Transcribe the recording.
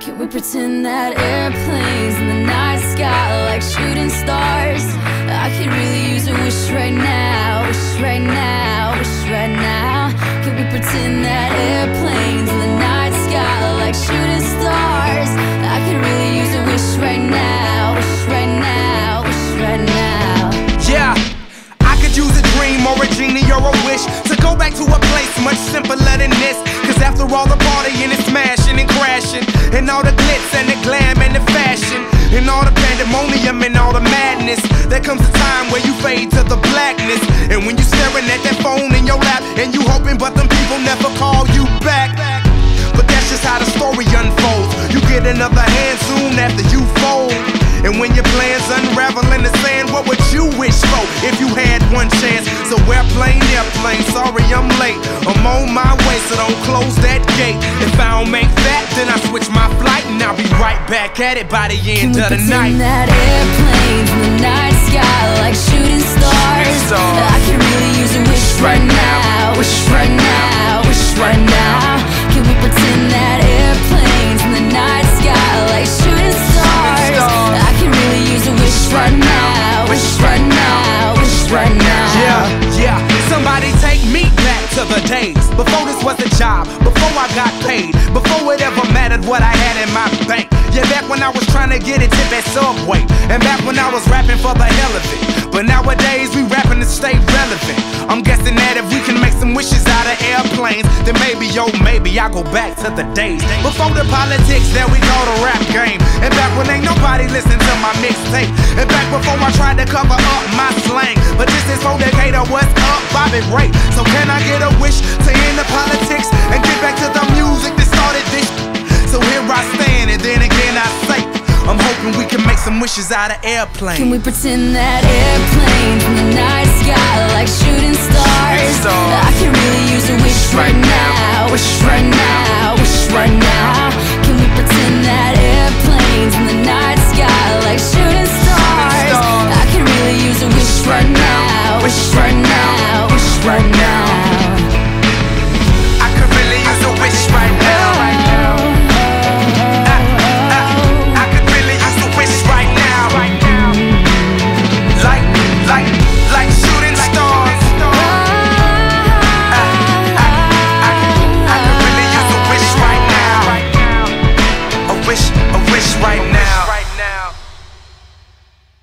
Can we pretend that airplanes in the night sky are like shooting stars? I could really use a wish right now, wish right now, wish right now. Can we pretend that airplanes in the night sky are like shooting stars? I could really use a wish right now, wish right now, wish right now. Yeah, I could use a dream or a genie or a wish to go back to a place much simpler than this. Cause after all the partying and smashing and crashing, and all the glitz and the glam and the fashion, and all the pandemonium and all the madness, there comes a time where you fade to the blackness. And when you staring at that phone in your lap, and you hoping but them people never call you back. But that's just how the story unfolds. You get another hand soon after you fold. And when your plans unravel in the sand, what would you wish for if you had one chance? So airplane, sorry I'm late. I'm on my way, so don't close that gate. If I don't make that, then I switch my flight, and I'll be right back at it by the end of the night. Can we pretend that airplanes in the night sky like shooting stars? I can really use a wish right now, wish right now, wish right now. Can we pretend that airplanes in the night sky like shooting stars? I can really use a wish right now, wish right now, wish right now. Yeah, somebody take me back to the days before this was a job, before I got paid, before it ever mattered what I had in my bank. Yeah, back when I was trying to get a tip at Subway, and back when I was rapping for the hell of it. But nowadays we rapping to stay relevant. I'm guessing that if we can make some wishes out of airplanes, then maybe, yo, maybe I'll go back to the days before the politics that we call the rap game. And back when ain't nobody listened to my mixtape. And back before I tried to cover up my slang. But this is for Decatur, what's up, Bobby Ray? So can I get a wish to end the politics and get back to the music that started this? So here I stand, and then again I say, I'm hoping we can make some wishes out of airplanes. Can we pretend that airplanes in the night sky like shooting stars? I can really use a wish right now, wish right now, wish right now. Can we pretend that airplanes in the